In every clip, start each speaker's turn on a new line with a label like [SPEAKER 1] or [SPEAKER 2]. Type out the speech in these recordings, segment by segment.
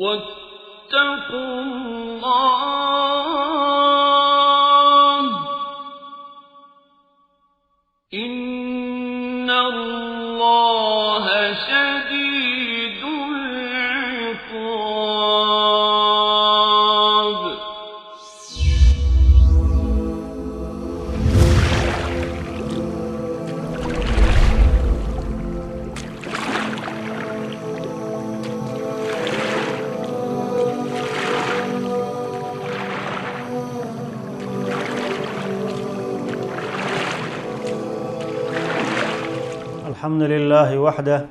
[SPEAKER 1] واتقوا الله إن الله شديد العقاب.
[SPEAKER 2] الحمد لله وحده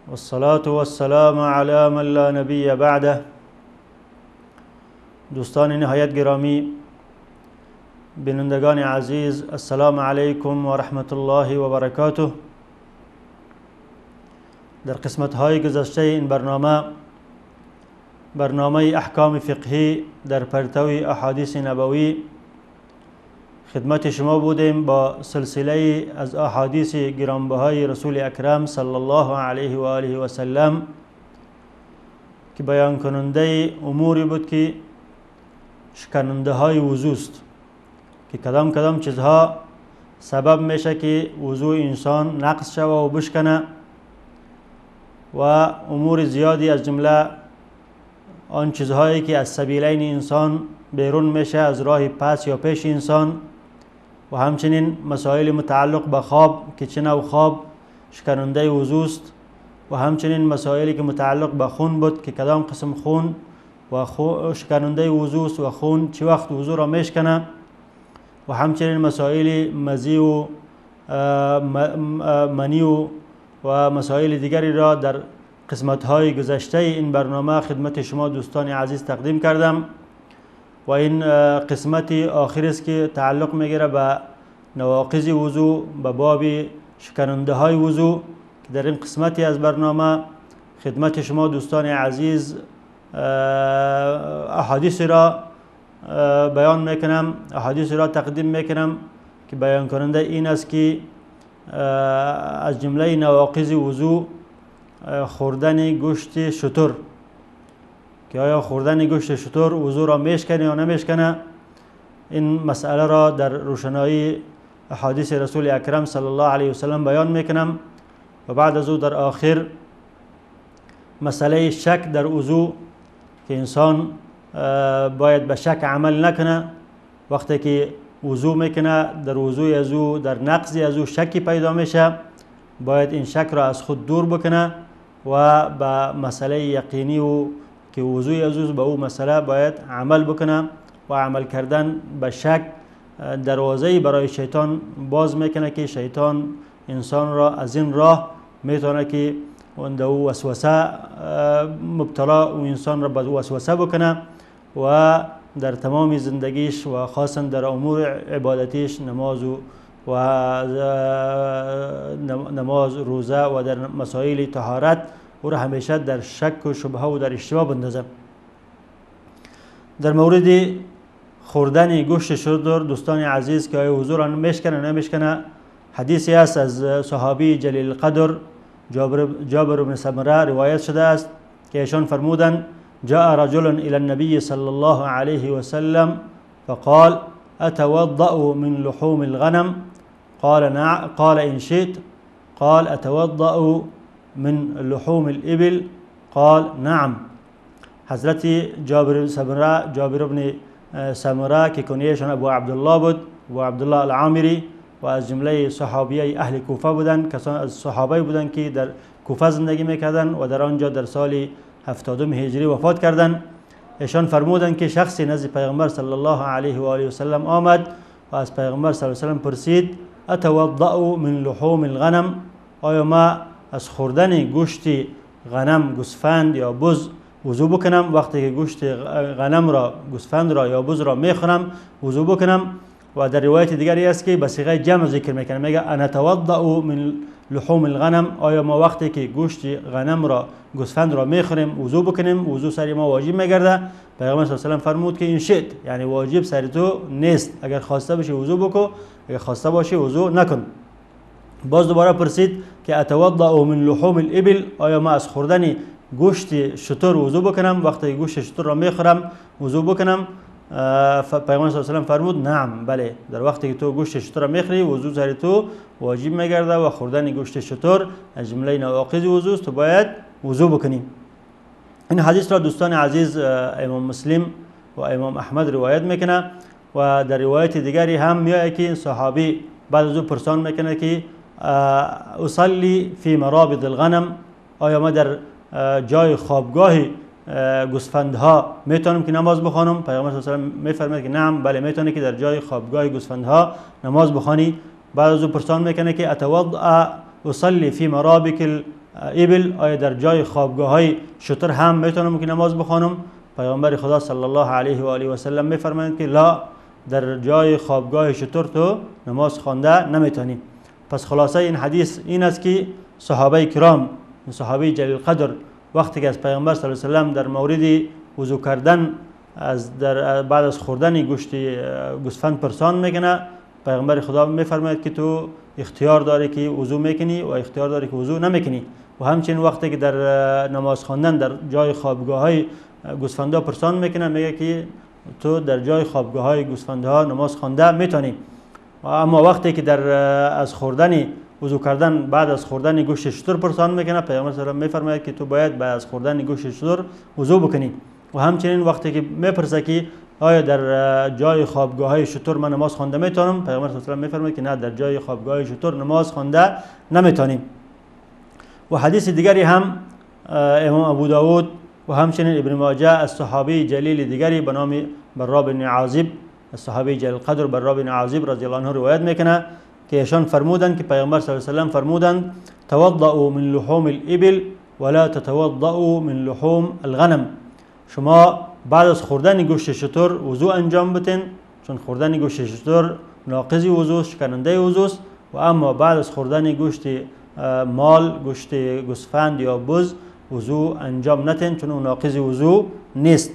[SPEAKER 2] والصلاة والسلام على من لا نبی بعده. دوستان نهایت گرامی، بینندگان عزیز، السلام علیکم و رحمت الله و برکاته. در قسمت های گذشته این برنامه احکام فقهی در پرتو احادیث نبوی خدمت شما بودیم با سلسله از احادیث گرانبهای رسول اکرم صلی الله علیه و آله و سلم که بیان کننده اموری بود که شکننده های وضو است، که کدام چیزها سبب میشه که وضو انسان نقص شود و بشکنه، و امور زیادی از جمله آن چیزهایی که از سبیلین انسان بیرون میشه، از راه پس یا پیش انسان، و همچنین مسائل متعلق به خواب که چه نوع خواب شکننده وضو است، و همچنین مسائلی که متعلق به خون بود که کدام قسم خون و شکننده وضو است و خون چه وقت وضو را میشکنه، و همچنین مسائل مزی و منی و مسائل دیگری را در قسمت‌های گذشته این برنامه خدمت شما دوستان عزیز تقدیم کردم، و این قسمت آخر است که تعلق میگیره به نواقض وضو، به باب شکننده های وضو، که در این قسمتی از برنامه خدمت شما دوستان عزیز احادیث را بیان میکنم، احادیث را تقدیم میکنم که بیان کننده این است که از جمله نواقض وضو خوردن گوشت شتر، که آیا خوردن گوشت شتر وضو را میشکنه یا نمیشکنه. این مسئله را در روشنایی احادیث رسول اکرم صلی الله علیه و سلم بیان میکنم، و بعد از او در آخر مسئله شک در وضو، که انسان باید به شک عمل نکنه. وقتی که وضو میکنه در وضوی از او، در نقضی از او شکی پیدا میشه، باید این شک را از خود دور بکنه و به مسئله یقینی و که وضوی از او به او مسئله باید عمل بکنه، و عمل کردن به شک دروازه‌ای برای شیطان باز میکنه که شیطان انسان را از این راه میتونه که او وسوسه مبتلا و انسان را به وسوسه بکنه، و در تمام زندگیش و خاصا در امور عبادتیش، نماز، روزه و در مسائل طهارت او را همیشه در شک و شبهه و در اشتباه بندازه. در مورد خوردن گوشت شتر دوستان عزیز که آیا وضو را میشکنه نمیشکنه، حدیثی است از صحابی جلیل القدر جابر بن سمره روایت شده است که ایشان فرمودند: جاء رجل الى النبي صلى الله عليه وسلم فقال: اتوضأ من لحوم الغنم؟ قال ان شئت. قال: اتوضأ من لحوم الابل؟ قال: نعم. حضرت جابر بن سمره که کنیهشان ابو عبدالله بود، ابو عبدالله العامری، و از جمله صحابیه اهل کوفه بودند، کسان از صحابه بودند که در کوفه زندگی میکردند و در آنجا در سال 70 هجری وفات کردند. ایشان فرمودند که شخصی نزد پیغمبر صلی الله علیه و آله و سلم آمد و از پیغمبر صلی الله علیه و سلم پرسید: اتوضأ من لحوم الغنم؟ آیا ما از خوردن گوشت غنم، گوسفند یا بز وضو بکنم؟ وقتی که گوشت غنم را، گوسفند را یا بز را میخورم وضو بکنم؟ و در روایت دیگری است که به صیغه جمع ذکر میکنه، میگه: انا اتوضأ من لحوم الغنم؟ آیا ما وقتی که گوشت غنم را، گوسفند را میخوریم وضو بکنیم؟ وضو سر ما واجب میگرده؟ پیغمبر صلی الله علیه و سلم فرمود که این شئت، یعنی واجب سر تو نیست، اگر خواسته باشی وضو بکو، اگر خواسته باشی وضو نکن. باز دوباره پرسید که اتوضأ من لحوم الابل؟ آیا ما از خوردن گوشت شتر وضو بکنم، وقتی گوشت شتر را میخورم وضو بکنم؟ پیغمبر صلی الله علیه و فرمود نعم، بله، در وقتی که تو گوشت شتر را میخوری وضو سر تو واجب میگرده و خوردن گوشت شتر از جمله نواقض وضو است، تو باید وضو بکنی. این حدیث را دوستان عزیز امام مسلم و امام احمد روایت میکنه و در روایت دیگری هم میاد که صحابی بعد از او پرسان میکنه که اصلی فی مرابض الغنم، آیا ما در جای خوابگاه گوسفندها میتونم که نماز بخوانم؟ پیغمبر صلی الله علیه و آله میفرماید که نعم، بله میتونی که در جای خوابگاه گوسفندها نماز بخوانی. بعد از او پرسان میکنه که اتوضأ اصلی فی مرابک الابل، آیا در جای خوابگاه های شتر هم میتونم که نماز بخوانم؟ پیامبر خدا صلی الله علیه و آله و سلم میفرمایند که لا، در جای خوابگاه شتر تو نماز خوانده نمیتونی. پس خلاصه این حدیث این است که صحابه کرام، صحابه جلیل قدر، وقتی که از پیامبر صلی الله علیه و سلم در مورد وضو کردن بعد از خوردن گوشت گوسفند پرسان میکنه، پیامبر خدا میفرماید که تو اختیار داری که وضو میکنی و اختیار داری که وضو نمیکنی. و همچنین وقتی که در نماز خواندن در جای خوابگاه های گوسفندها پرسان میکنه، میگه که تو در جای خوابگاه های گوسفندها نماز خوانده میتونی. اما وقتی که در از خوردن وضو کردن بعد از خوردن گوشت شتر پرسان میکنه، پیامبر صلی الله علیه و میفرماید که تو باید بعد از خوردن گوشت شتر وضو بکنی. و همچنین وقتی که میپرسه که آیا در جای خوابگاه های شتر من نماز خوانده میتونم، پیامبر صلی الله علیه و میفرماید که نه، در جای خوابگاه شتر نماز خوانده نمیتونیم. و حدیث دیگری هم امام ابو داود و همچنین ابن ماجه از صحابی جلیل دیگری به نام برا بن عازب، از صحابی جلیل قدر برا بن عازب رضی الله عنه روایت میکنه که ایشان فرمودند که پیامبر صلی الله علیه و سلم فرمودند توضؤوا من لحوم الابل ولا تتوضؤوا من لحوم الغنم، شما بعد از خوردن گوشت شتر وضو انجام بدین، چون خوردن گوشت شتر ناقض وضو، شکننده وضو است. و اما بعد از خوردن گوشت مال، گوشت گوسفند یا بز وضو انجام ندین، چون اون ناقض وضو نیست.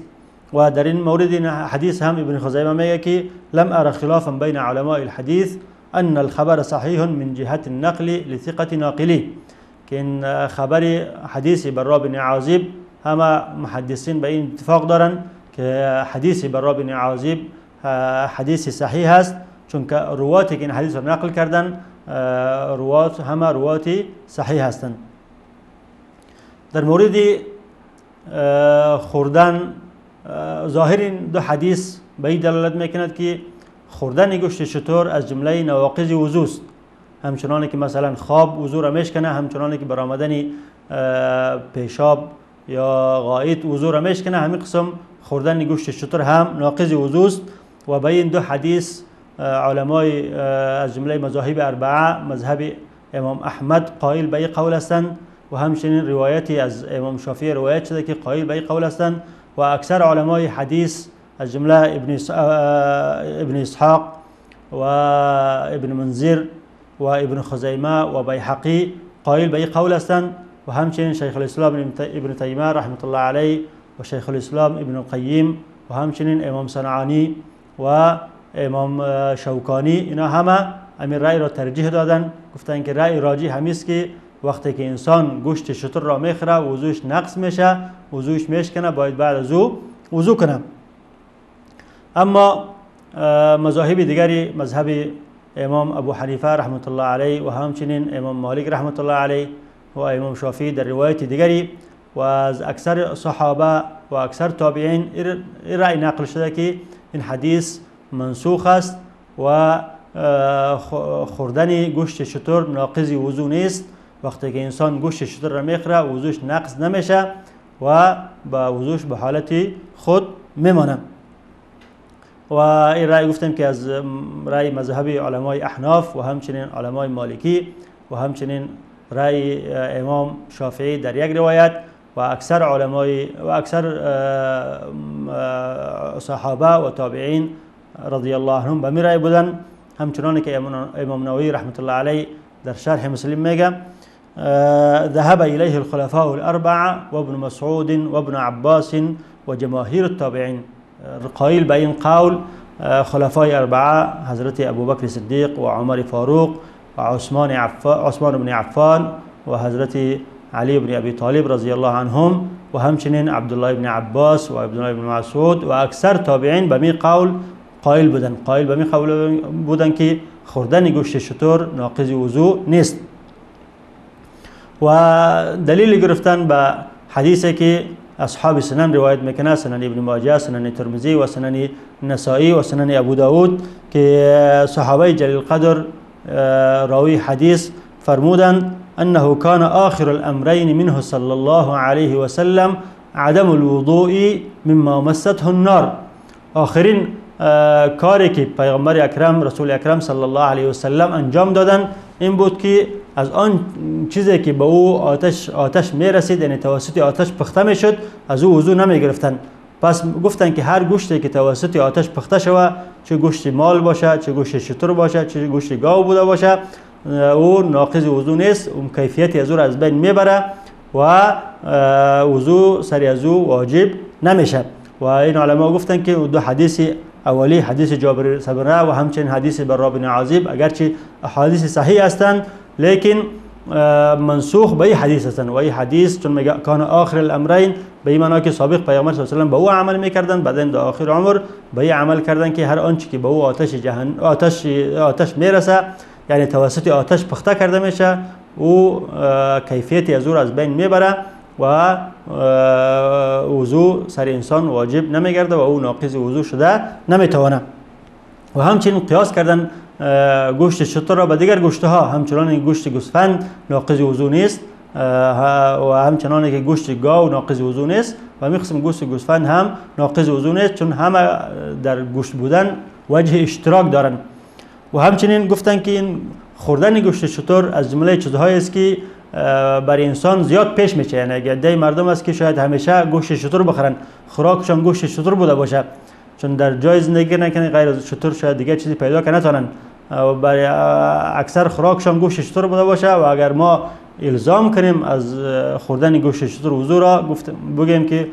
[SPEAKER 2] و در این مورد این حدیث هم ابن خزیمه میگه که لم ارى خلافا بین علماء الحديث ان الخبر صحیح من جهت النقل لثقة ناقله، که این خبر حدیث برا بن عازب همه محدثین به این اتفاق دارن که حدیث برا بن عازب حدیث صحیح است، چون که رواتی که این حدیث را نقل کردن همه روات صحیح هستند. در مورد خوردن، ظاهر این دو حدیث به این دلالت میکند که خوردن گوشت شتر از جمله نواقض وضو است، همچنان که مثلا خواب وضو را میشکنه، همچنان که برآمدن پیشاب یا غائط وضو را میشکنه، همین قسم خوردن گوشت شتر هم ناقض وضو است. و به این دو حدیث علمای از جمله مذاهب اربعه، مذهب امام احمد قائل به این قول هستند و همچنین روایتی از امام شافعی روایت شده که قائل به این قول هستند. و اکثر علمای حدیث از جمله ابن اسحاق و ابن منذر و ابن خزیمه و بیهقی قائل به این قول هستند. و همچنین شیخ الاسلام ابن تیمیه رحمت الله علیه و شیخ الاسلام ابن القیم و همچنین امام صنعانی و امام شوکانی، اینا همه همین رأی را ترجیح دادن، گفتن که رأی راجح همین است که وقتی که انسان گوشت شتر را میخوره وضوش نقص میشه، وضوش میشکنه، باید بعد از او وضو کنه. اما مذاهب دیگری، مذهب امام ابو حنیفه رحمت الله علیه و همچنین امام مالک رحمت الله علیه و امام شافعی در روایت دیگری و از اکثر صحابه و اکثر تابعین این رأی نقل شده که این حدیث منسوخ است و خوردن گوشت شتر ناقض وضو نیست. وقتی که انسان گوشت شتر را میخوره وضوش نقض نمیشه و با وضوش به حالت خود میمانه. و این رأی گفتم که از رأی مذهب علمای احناف و همچنین علمای مالکی و همچنین رأی امام شافعی در یک روایت و اکثر علمای و اکثر صحابه و تابعین رضی الله عنهم به می رأی بودن. همچنان که امام نووی رحمت الله علیه در شرح مسلم میگه ذهب الیه الخلفاء الاربعه و ابن مسعود و ابن عباس و جماهیر التابعین، قائل به این قول خلفای اربعه حضرت ابوبکر صدیق و عمر فاروق و عثمان بن عفان و حضرت علی بن ابی طالب رضی الله عنهم و همچنین عبدالله بن عباس و عبدالله بن مسعود و اکثر تابعین به می قول قائل بودن که خوردن گوشت شتر ناقض وضو نیست. و دلیل گرفتن به حدیثی که اصحاب سنن روایت میکنه، سنن ابن ماجه، سنن ترمذی و سنن نسائی و سنن ابو داود، که صحابه جلیل قدر راوی حدیث فرمودند انه كان آخر الامرين منه صلى الله عليه وسلم عدم الوضوء مما مسته النار. آخرین کاری که پیغمبر اکرم رسول اکرم صلی الله علیه و سلم انجام دادن این بود که از آن چیزی که به او آتش می رسید، یعنی توسط آتش پخته می شد، از او وضو نمی گرفتن. پس گفتن که هر گوشتی که توسط آتش پخته شود، چه گوشت مال باشه، چه گوشت شتر باشه، چه گوشت گاو بوده باشه، او ناقض وضو نیست، اون کیفیتی از او را از بین میبره و وضو سری از او واجب نمیشه. و این علما گفتن که دو حدیث اولی، حدیث جابر سمره و همچنین حدیث برا بن عازب، اگرچه حدیث صحیح هستند لیکن منسوخ به این حدیث هستند. و این حدیث چون میگه کان آخر الامرین، به این معنی که سابق پیامبر صلی الله علیه و سلم به او عمل میکردن، بعدن در آخر عمر به این عمل کردن که هر آنچه که به او آتش میرسه، یعنی توسط آتش پخته کرده میشه، او کیفیتی از او از بین میبره و وضو سر انسان واجب نمیگرده و او ناقض وضو شده نمیتونه. و همچنین قیاس کردن گوشت شتر را به دیگر گوشت ها، همچنان گوشت گوسفند ناقض وضو نیست و همچنان که گوشت گاو ناقض وضو نیست و میخواستم گوشت گوسفند هم ناقض وضو نیست، چون همه در گوشت بودن وجه اشتراک دارن. و همچنین گفتن که این خوردن گوشت شتر از جمله چیزهایی است که برای انسان زیاد پیش میشه. یعنی عده مردم است که شاید همیشه گوشت شتر بخورن، خوراکشان گوشت شتر بوده باشه، چون در جای زندگی نکنه غیر از شتر شاید دیگه چیزی پیدا کنه نتونن، برای اکثر خوراکشان گوشت شتر بوده باشه. و اگر ما الزام کنیم از خوردن گوشت شتر وضو را، بگیم که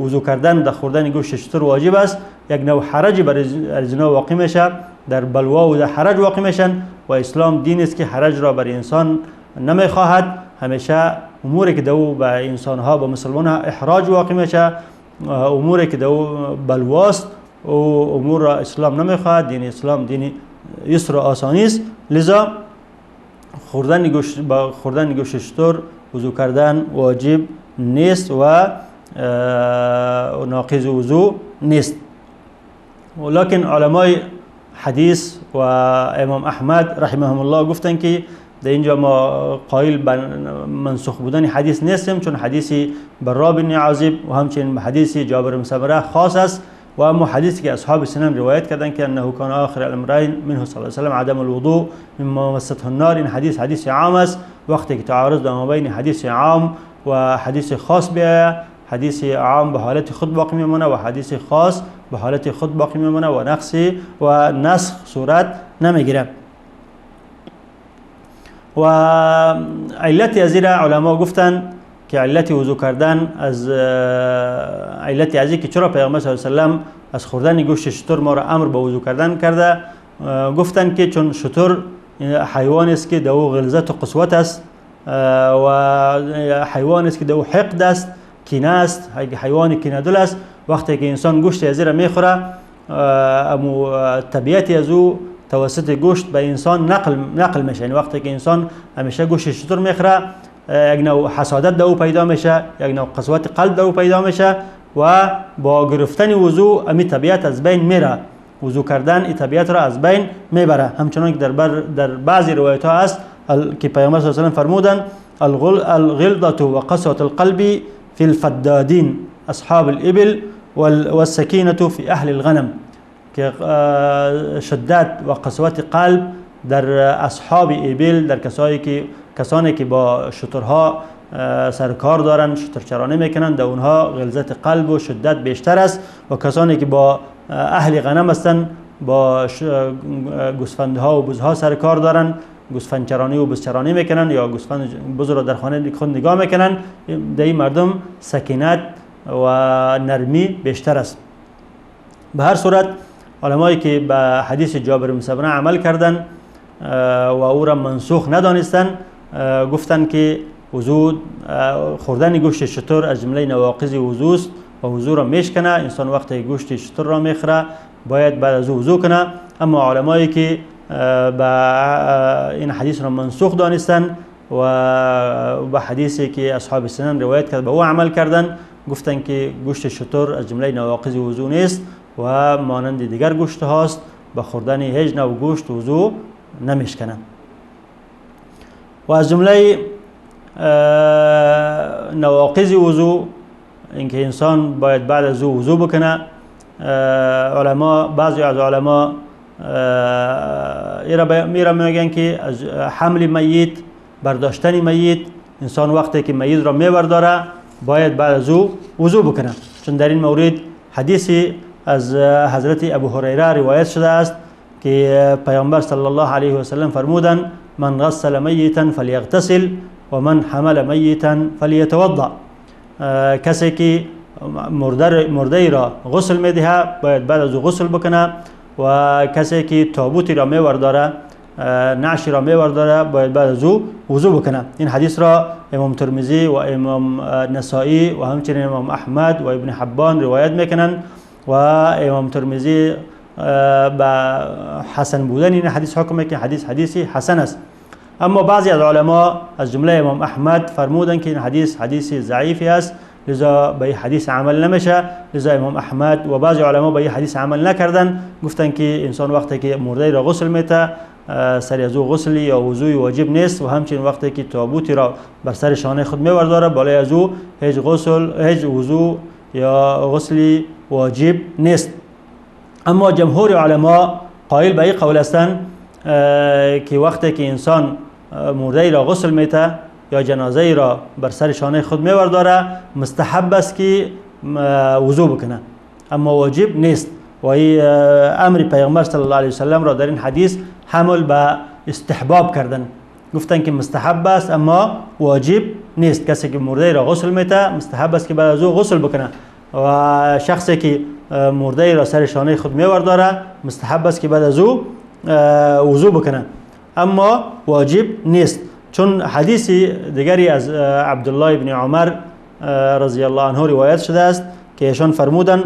[SPEAKER 2] وضو کردن در خوردن گوشت شتر واجب است، یک نوع حرج برای زنا واقع میشه، در بلوا و در حرج واقع میشن. و اسلام دین است که حرج را برای انسان نمیخواهد، همیشه اموری که دو به انسان ها به مسلمان ها احراج واقع میشه، اموری که دو بلواست و امور را اسلام نمیخواهد. دین اسلام دین یسر و آسانی است، لذا خوردن گوشت شتر وضو کردن واجب نیست و ناقض وضو نیست. ولكن علمای حدیث و امام احمد رحمهم الله گفتن که در اینجا ما قائل به منسوخ بودن حدیث نیستیم، چون حدیث برا بن عازب و همچنین حدیث جابر بن سمره خاص است. و اما حدیثی که اصحاب سنن روایت کردن که انه کان آخر الامرین منه صلی الله علیه و سلم عدم الوضوء مما مسته النار، این حدیث عام است. وقتی که تعارض در بین حدیث عام و حدیث خاص بیاید، حدیث عام به حالت خود باقی میمونه و حدیث خاص به حالت خود باقی میمونه و نسخ صورت نمیگیره. و علت از این علما گفتن که علت وضو کردن از علت از که چرا پیامبر صلی الله علیه و سلم از خوردن گوشت شتر ما را امر به وضو کردن کرده، گفتن که چون شتر حیوان است که دو غلظت و قسوت است و حیوان است که دو حقد است، کینه است، حیوان کینه دل است. وقتی که انسان گوشت از این را میخوره، امو طبیعت از او توسط گوشت به انسان نقل میشه. یعنی وقتی که انسان همیشه گوشت شتر میخوره، یک نوع حسادت در او پیدا میشه، یک نوع قسوت قلب در او پیدا میشه و با گرفتن وضو امی طبیعت از بین میره. وضو کردن این طبیعت را از بین میبره. همچنان که در بعضی روایت ها است که پیامبر صلی الله علیه و سلم فرمودند الغلظة و قسوة القلب فی الفدادین اصحاب الابل والسکینة فی اهل الغنم، که شدت و قسوت قلب در اصحاب ابل، در کسانی که با شترها سرکار دارن، شترچرانی میکنن، در اونها غلظت قلب و شدت بیشتر است. و کسانی که با اهل غنم هستن، با گوسفندها و بزها سرکار دارن، گوسفندچرانی و بزچرانی میکنن یا گوسفند بز را در خانه خود نگاه میکنن، در این مردم سکینت و نرمی بیشتر است. به هر صورت علمایی که به حدیث جابر بن سمره عمل کردن و او را منسوخ ندانستن، گفتن که وضو خوردن گوشت شتر از جمله نواقض وضو است و وضو را میشکنه. انسان وقتی گوشت شتر را میخوره باید بعد از وضو کنه. اما علمایی که با این حدیث را منسوخ دانستن و با حدیثی که اصحاب سنن روایت کرد به او عمل کردن، گفتن که گوشت شتر از جمله نواقض وضو نیست و مانند دیگر گوشت هاست، با خوردن هیچ نوع گوشت وضو نمیشکنه. و از جمله نواقض وضو اینکه انسان باید بعد از وضو بکنه. بعضی از علما میگن که از حمل میت، برداشتن میت، انسان وقتی که میت را میبرداره باید بعد از وضو بکنه، چون در این مورد حدیثی از حضرت ابو هریره روایت شده است که پیامبر صلی الله علیه و سلم فرمودند من غسل میتا فلیغتسل و من حمل میتا فلیتوضا. کسی که مرده را غسل میده باید بعد از غسل بکنه و کسی که تابوتی را میورداره، نعشی را میورداره، باید بعد از وضو بکنه. این حدیث را امام ترمذی و امام نسائی و همچنین امام احمد و ابن حبان روایت میکنن و امام ترمذی با حسن بودن این حدیث حکم میکنه، حدیثی حسن است. اما بعضی از علما از جمله امام احمد فرمودن که این حدیثی ضعیفی است، لذا به این حدیث عمل نمیشه. لذا امام احمد و بعضی علما به این حدیث عمل نکردن، گفتن که انسان وقتی که مرده را غسل میته سر از او غسلی یا وضوی واجب نیست و همچنین وقتی که تابوتی را بر سر شانه خود میورداره بالای از او هیچ وضو یا غسلی واجب نیست. اما جمهور علما قائل به این قول هستند که وقتی که انسان مرده را غسل میته یا جنازه را بر سر شانه خود میورداره مستحب است که وضو بکنه، اما واجب نیست. و این امر پیامبر صلی الله علیه و سلم را در این حدیث حمل به استحباب کردن، گفتن که مستحب است اما واجب نیست. کسی که مرده را غسل میته مستحب است که بعد از او غسل بکنه و شخصی که مرده را سر شانه خود میورداره مستحب است که بعد از او وضو بکنه، اما واجب نیست. چون حدیث دیگری از عبدالله ابن عمر رضی الله عنه روایت شده است که ایشان فرمودند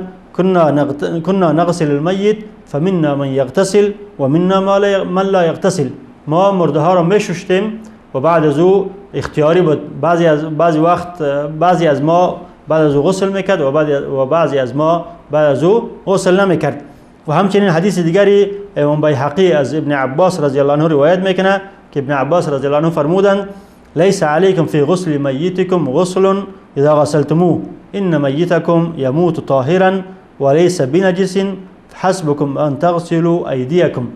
[SPEAKER 2] كنا نغسل المیت فمنا من یغتسل و منا من لا یغتسل. ما مرده ها را میشستیم و بعد از او اختیاری بود، بعضی از ما بعد از او غسل میکرد و بعضی از ما بعد از او غسل نمیکرد. و همچنین حدیث دیگری امام بیهقی از ابن عباس رضی الله عنه روایت میکنه که ابن عباس رضی الله عنه فرمودند لیس علیکم فی غسل میتکم غسل اذا غسلتموه ان میتکم یموت طاهرا وليس بنجس حسبكم ان تغسلوا ایدیکم.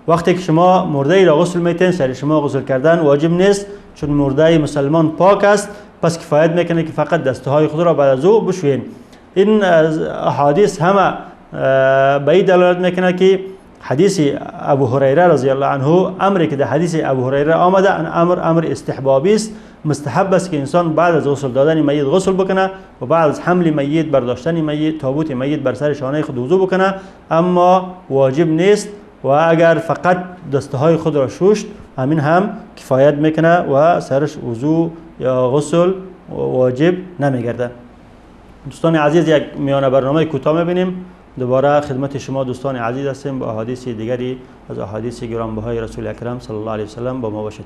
[SPEAKER 2] وقتی که شما مرده را غسل میتین سر شما غسل کردن واجب نیست، چون مرده مسلمان پاک است، پس کفایت میکنه که فقط دستهای خود را بعد از او بشویین. این احادیث همه به این دلالت میکنه که حدیث ابو هریره رضی الله عنه، امری که در حدیث ابو هریره آمده امر استحبابی است. مستحب است که انسان بعد از غسل دادن میت غسل بکنه و بعد از حمل میت، برداشتن میت، تابوت میت بر سر شانه خود وضو بکنه، اما واجب نیست. و اگر فقط دستهای خود را شوشت همین هم کفایت میکنه و سرش وضو یا غسل واجب نمیگرده. دوستان عزیز، یک میانه برنامه کوتاه میبینیم. دوباره خدمت شما دوستان عزیز هستیم با احادیث دیگری از احادیث گرانبهای رسول اکرم صلی الله علیه و سلم. با ما باشید.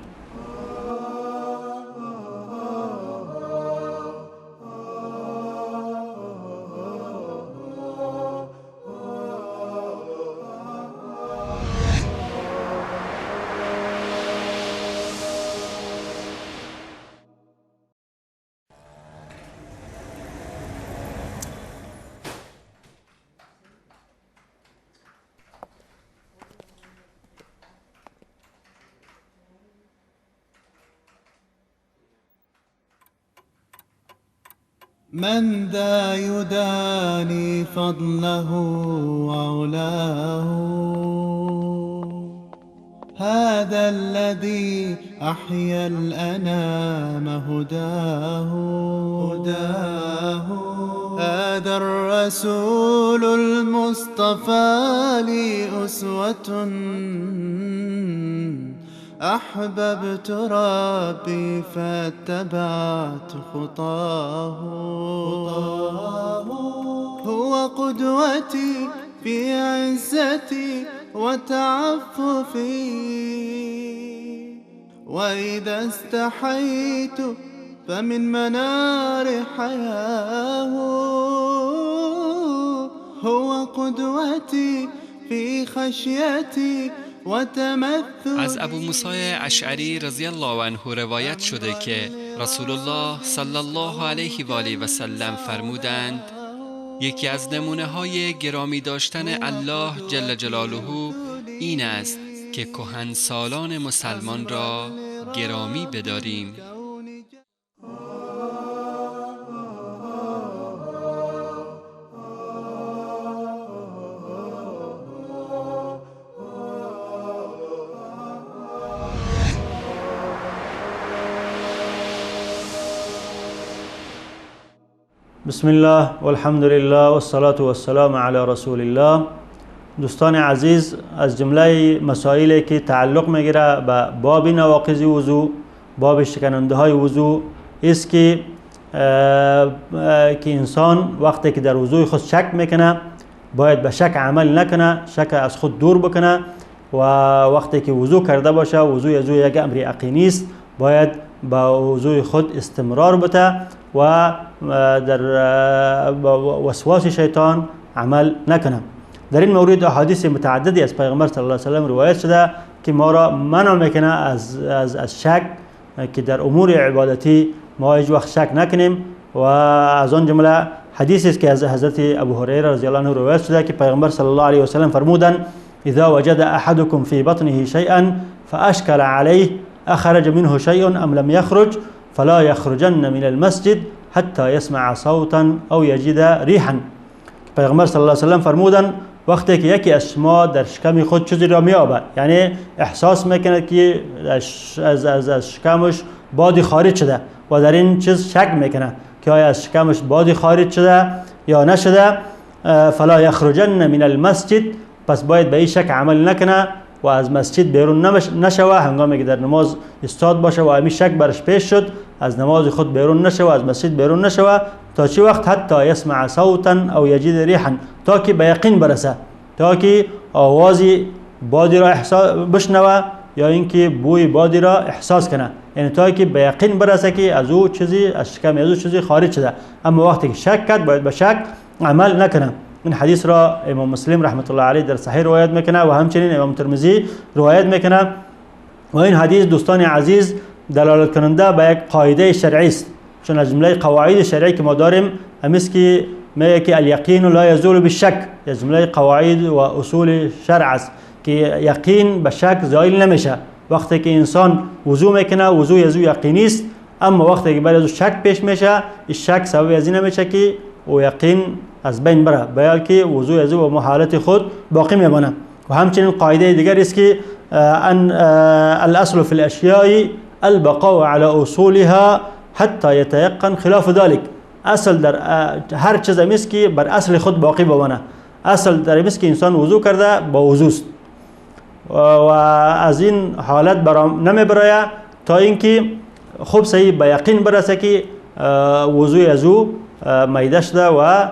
[SPEAKER 3] من ذا يداني فضله وعلاه هذا الذي أحيا الأنام هداه هذا الرسول المصطفى لي أسوة أحببت ربي فاتبعت خطاه هو قدوتي في عزتي وتعففي وإذا استحيت فمن منار حياه هو قدوتي في خشيتي
[SPEAKER 4] از ابو موسی اشعری رضی الله عنه روایت شده که رسول الله صلی الله علیه و آله و سلم فرمودند یکی از نمونه های گرامی داشتن الله جل جلاله این است که کهنسالان مسلمان را گرامی بداریم.
[SPEAKER 2] بسم الله والحمد لله والصلاة والسلام على رسول الله. دوستان عزیز، از جمله مسائلی که تعلق میگیره به باب نواقض وضو، باب شکننده های وضو است که انسان وقتی که در وضوی خود شک میکنه باید به شک عمل نکنه، شک از خود دور بکنه و وقتی که وضو کرده باشه وضوی از یک امر یقینی است باید با وضوی خود استمرار بده و در وسواس شیطان عمل نکنه. در این مورد احادیث متعددی از پیغمبر صلی الله علیه و سلم روایت شده که ما را منع میکنه از شک، که در امور عبادتی ما هیچ وقت شک نکنیم و از آن جمله حدیثی است که از حضرت ابو هریره رضی الله عنه روایت شده که پیغمبر صلی الله علیه و سلم فرمودند اذا وجد احدكم في بطنه شيئا فاشكل عليه اخرج منه شيء ام لم يخرج فلا يخرجن من المسجد حتی يسمع صوتا او یجد ریحا. پیغمبر صلی الله علیه و سلم فرمودند وقتی که یکی از شما در شکم خود چیزی را میابد، یعنی احساس میکنه که از شکمش بادی خارج شده و در این چیز شک میکنه که آیا از شکمش بادی خارج شده یا نشده، فلا یخرجن من المسجد، پس باید به این شک عمل نکنه و از مسجد بیرون نشوه. هنگامی که در نماز استاد باشه و همین شک برش پیش شد از نماز خود بیرون نشوه، از مسجد بیرون نشوه تا چی وقت؟ حتی یسمع صوتا او یجد ریحا، تا که به یقین برسه، تا که آوازی بادی را بشنوه یا اینکه بوی بادی را احساس کنه، یعنی تا که به یقین برسه که از او چیزی از شکم از او چیزی خارج شده. اما وقتی که شک کرد باید به شک عمل نکنه. این حدیث را امام مسلم رحمت الله علیه در صحیح روایت میکنه و همچنین امام ترمذی روایت میکنه و این حدیث دوستان عزیز دلالت کننده به یک قاعده شرعی است، چون از جمله قواعد شرعی که ما داریم همیست که میگه که الیقین لا یزول بالشک، از جمله قواعد و اصول شرع است که یقین به شک زائل نمیشه. وقتی که انسان وضو میکنه وضوی از او یقینی است، اما وقتی که بعد از او شک پیش میشه این شک سبب از این نمیشه که او یقین از بین بره، بلکه وضوی از او به حالت خود باقی میمانه. و همچنین قاعده دیگر است که ان الاصل في الاشیاء البقاء على اصولها حتى يتيقن خلاف ذلك. اصل در هر چیز است که بر اصل خود باقی بمانه. اصل در این است که انسان وضو کرده با وضو است و از این حالت نمیبره تا اینکه خوب صحیح به یقین برسه که وضوی از او میده شده و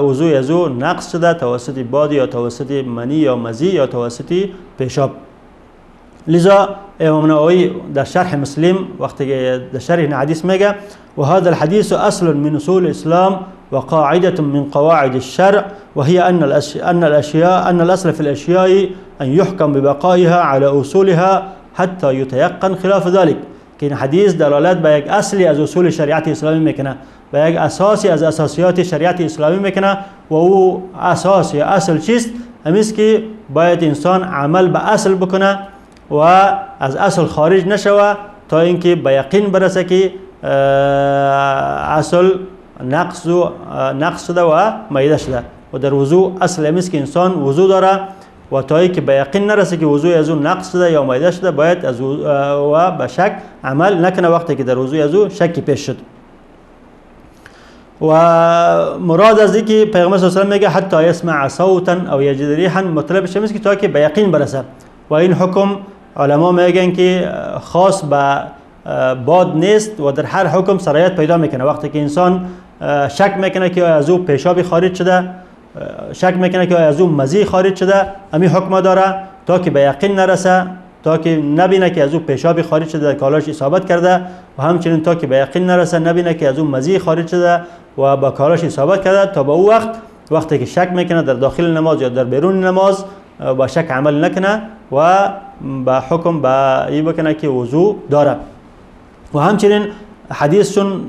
[SPEAKER 2] وضوی از او نقص شده توسط باد یا توسط منی یا مزی یا توسط پیشاب. لذا امام نووی در شرح مسلم وقتی که در شرح این حدیث میگه و هذا الحديث اصل من اصول الاسلام وقاعده من قواعد الشرع وهي ان الاصل في الاشياء ان يحكم ببقائها على اصولها حتى يتيقن خلاف ذلك. که این حدیث دلالت به یک اصلی از اصول شریعت اسلامی میکنه، به یک اساسی از اساسیات شریعت اسلامی میکنه و او اساس یا اصل چیست؟ همیست که باید انسان عمل به اصل بکنه و از اصل خارج نشوه تا اینکه به یقین برسه که اصل نقص شده و میده شده. و در وضو اصل همیست که انسان وضو داره و تا اینکه به یقین نرسه که وضوی از اون نقص شده یا میده شده باید از و به شک عمل نکنه وقتی که در وضوی از اون شکی پیش شد. و مراد از اینکه پیغمبر صلی الله علیه و سلم میگه حتی یسمع صوتا او یجد ریحا، مطلبش اینه که تا که به یقین برسه و این حکم علما میگن که خاص به باد نیست و در هر حکم سرایت پیدا میکنه. وقتی که انسان شک میکنه که از او پیشابی خارج شده، شک میکنه که از او مزی خارج شده، امی حکم داره تا که به یقین نرسه، تا که نبینه که از او پیشابی خارج شده در کالاش اصابت کرده، و همچنین تا که به یقین نرسه نبینه که از او مزی خارج شده و با کالاش اصابت کرده، تا به او وقتی که شک میکنه در داخل نماز یا در بیرون نماز با شک عمل نکنه و با حکم با ای بکنه که وضو داره. و همچنین حدیث چون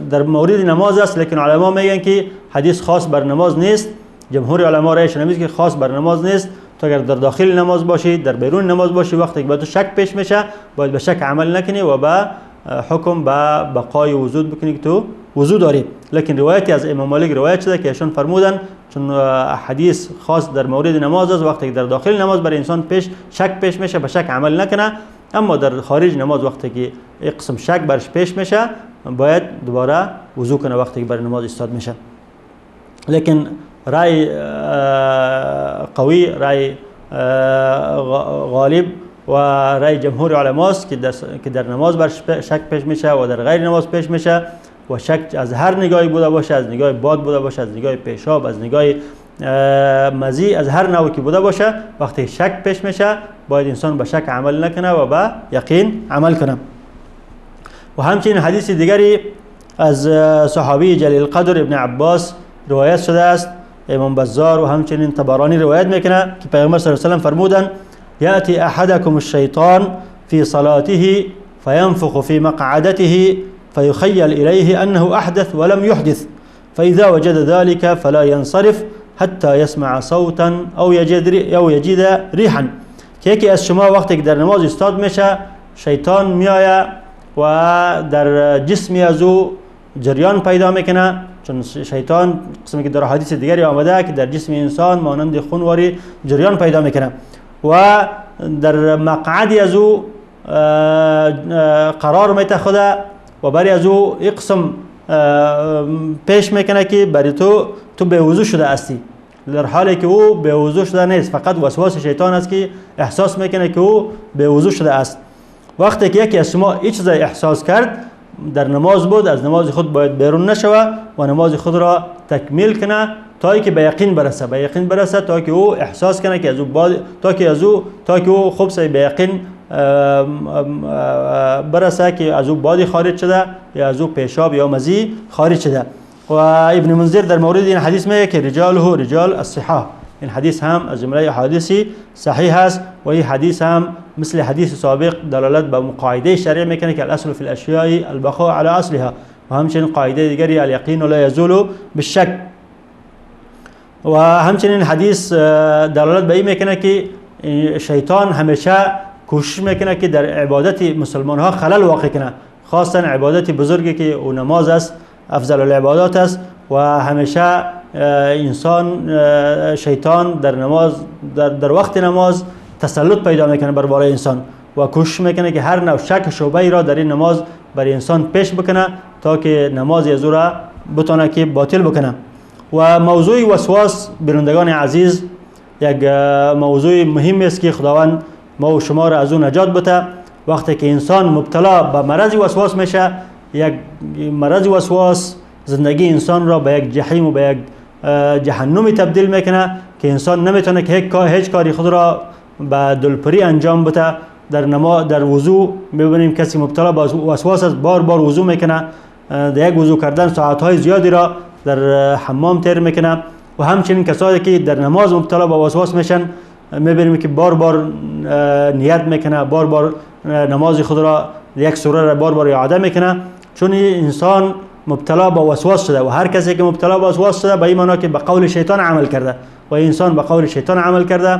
[SPEAKER 2] در مورد نماز است، لیکن علما میگن که حدیث خاص بر نماز نیست. جمهور علما رایش نمیشه که خاص بر نماز نیست. تو اگر در داخل نماز باشی، در بیرون نماز باشی، وقتی که به تو شک پیش میشه باید به شک عمل نکنی و به حکم به بقای وضو بکنی که تو وضو داری. لیکن روایتی از امام مالک روایت شده که ایشون فرمودن چون حدیث خاص در مورد نماز است، وقتی که در داخل نماز برای انسان شک پیش میشه به شک عمل نکنه، اما در خارج نماز وقتی که یک قسم شک برش پیش میشه باید دوباره وضو کنه وقتی که برای نماز ایستاد میشه. لیکن رای قوی، رای غالب و رای جمهور علماست که در نماز برش شک پیش میشه و در غیر نماز پیش میشه و شک از هر نگاهی بوده باشه، از نگاه باد بوده باشه، از نگاه پیشاب، از نگاه مزی، از هر نوعی که بوده باشه، وقتی شک پیش میشه باید انسان به شک عمل نکنه و به یقین عمل کنه. و همچنین حدیث دیگری از صحابی جلیل القدر ابن عباس روایت شده است، امام بزار و همچنین طبرانی روایت میکنه که پیامبر صلی الله علیه و سلم فرمودن یأتی احدکم الشیطان فی صلاته فینفخ فی مقعدته فيخيل إليه أنه أحدث ولم يحدث فإذا وجد ذلك فلا ينصرف حتى يسمع صوتا أو يجد ريحا. که یکی از شما وقتی که در نماز استاد میشه شیطان میآید و در جسم از او جریان پیدا میکنه، چون شیطان قسمی که در حدیث دیگری آمده که در جسم انسان مانند خونواری جریان پیدا میکنه و در مقعدی از او قرار میتخوده و برای از او یک قسم پیش میکنه که برای تو به وضو شده هستی، در حالی که او به وضو شده نیست، فقط وسواس شیطان است که احساس میکنه که او به وضو شده است. وقتی که یکی از شما هیچ چیز احساس کرد در نماز بود، از نماز خود باید بیرون نشوه و نماز خود را تکمیل کنه تا که به یقین برسه، تا که او احساس کنه که از او تا که او خوب به یقین برسه که از او بادی خارج شده یا از او پیشاب یا مزی خارج شده. و ابن منذر در مورد این حدیث میگه که رجاله رجال الصحاح، این حدیث هم از جمله احادیثی صحیح است و این حدیث هم مثل حدیث سابق دلالت به قاعده شرعی میکنه که الاصل فی الاشیاء البقاء على اصلها و همچنین قاعده دیگری الیقین لا یزول بالشک. و همچنین حدیث دلالت به این میکنه که شیطان همیشه کوشش میکنه که در عبادت مسلمان ها خلل واقع کنه، خاصا عبادت بزرگی که او نماز است، افضل العبادات است و همیشه شیطان در نماز در وقت نماز تسلط پیدا میکنه بر بالای انسان و کوشش میکنه که هر نوع شک شبهه ای را در این نماز برای انسان پیش بکنه تا که نماز از او را بتونه که باطل بکنه. و موضوع وسواس بینندگان عزیز یک موضوع مهم است که خداوند ما و شما را از اون نجات بده. وقتی که انسان مبتلا به مرض وسواس میشه، یک مرض وسواس زندگی انسان را به یک جحیم و به یک جهنمی تبدیل میکنه که انسان نمیتونه که هیچ کاری خود را به دلپری انجام بده. در وضو میبینیم کسی مبتلا به وسواس است، بار بار وضو میکنه، در یک وضو کردن ساعتهای زیادی را در حمام تیر میکنه. و همچنین کسایی که در نماز مبتلا به وسواس میشن میبینیم که بار بار نیت میکنه، بار بار نماز خود را یک سوره را بار بار اعاده میکنه، چون انسان مبتلا به وسواس شده و هر کسی که مبتلا به وسواس شده به این معنی که به قول شیطان عمل کرده و انسان به قول شیطان عمل کرده.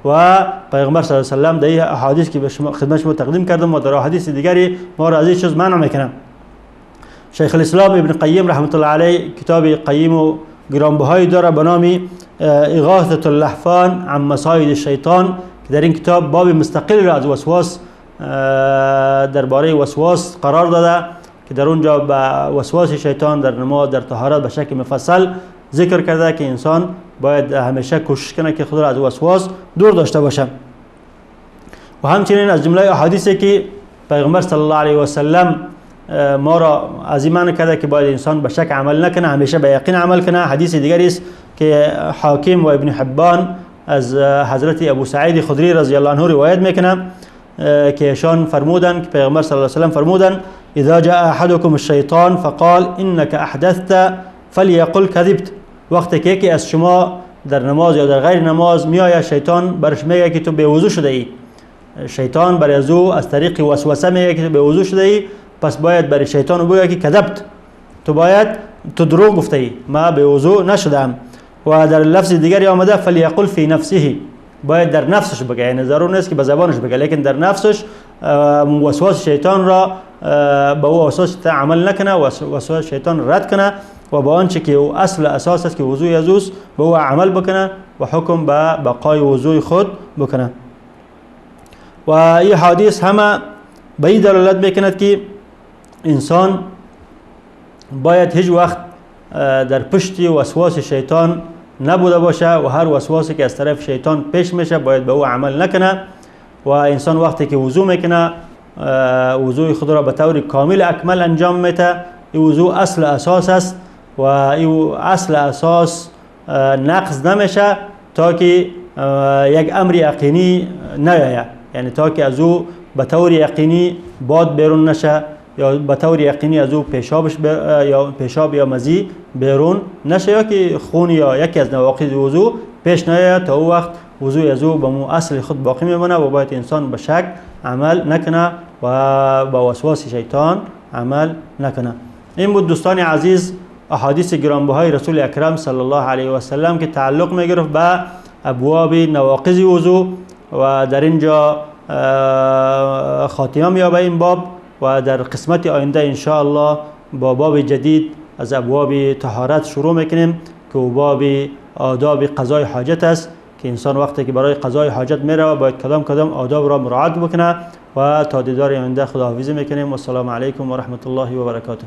[SPEAKER 2] و پیغمبر صلی الله علیه و سلم در این احادیث که به خدمت شما تقدیم کردم و در احادیث دیگری ما را از این چیز منع میکنه. شیخ الاسلام ابن قیم رحمت الله علیه کتاب قیم و گرانبهایی داره به نام اغاثة اللهفان عن مصائد الشیطان که در این کتاب باب مستقل را از وسواس درباره وسواس قرار داده که در اونجا به وسواس شیطان در نماز در طهارت به شکل مفصل ذکر کرده که انسان باید همیشه کوشش کنه که خود را از وسواس دور داشته باشه. و و همچنین از جمله احادیثی که پیغمبر صلی الله علیه و سلم ما را از این معنی کرده که باید انسان به شک عمل نکنه، همیشه به یقین عمل کنه. حدیث دیگری است که حاکم و ابن حبان از حضرت ابو سعید خدری رضی الله عنه روایت میکنه که ایشان فرمودند که پیغمبر صلی الله علیه و سلم فرمودند اذا جاء احدكم الشیطان فقال انك احدثت فليقل كذبت. وقتی که یکی از شما در نماز یا در غیر نماز میآید، شیطان برش میگه که تو به وضو شده ای. شیطان برای از او از طریق وسوسه میگه که تو به وضو شده ای، پس باید برای شیطان بگه که کذبت، تو دروغ گفته ای، ما به وضو نشدم. و در لفظ دیگری آمده فلیقل فی نفسه، باید در نفسش بگه، یعنی ضرور نیست که به زبانش بگه، لیکن در نفسش وسواس شیطان را به او وسواس عمل نکنه، وسواس شیطان رد کنه و با آنچه که او اصل اساس است که وضوء یزوس به او عمل بکنه و حکم به بقای وضوء خود بکنه. و این حدیث همه به این دلالت میکند که انسان باید هیچ وقت در پشت وسواس شیطان نبوده باشه و هر وسواسی که از طرف شیطان پیش میشه باید به او عمل نکنه. و انسان وقتی که وضو میکنه وضوء خود را به طور کامل اکمل انجام میده. این وضوء اصل اساس است و این اصل اساس نقض نمیشه تا که یک امر یقینی نیاید، یعنی تا که از او به طور یقینی باد بیرون نشه یا به طور یقینی از او پیشاب یا مزی بیرون نشه یا که خون یا یکی از نواقض وضو پیش نیاید. تا او وقت وضوء از او به مو اصل خود باقی میمونه و باید انسان به شک عمل نکنه و با وسواس شیطان عمل نکنه. این بود دوستان عزیز احادیث گرانبهای رسول اکرم صلی الله علیه و سلم که تعلق میگرفت به ابواب نواقض وضو و در اینجا خاتمه میابه این باب و در قسمت آینده ان شاء الله با باب جدید از ابواب طهارت شروع میکنیم که باب آداب قضای حاجت است که انسان وقتی که برای قضای حاجت میره باید کدام آداب را مراعات بکنه. و تا دیدار آینده خداحافظی میکنیم و السلام علیکم و رحمت الله و برکاته.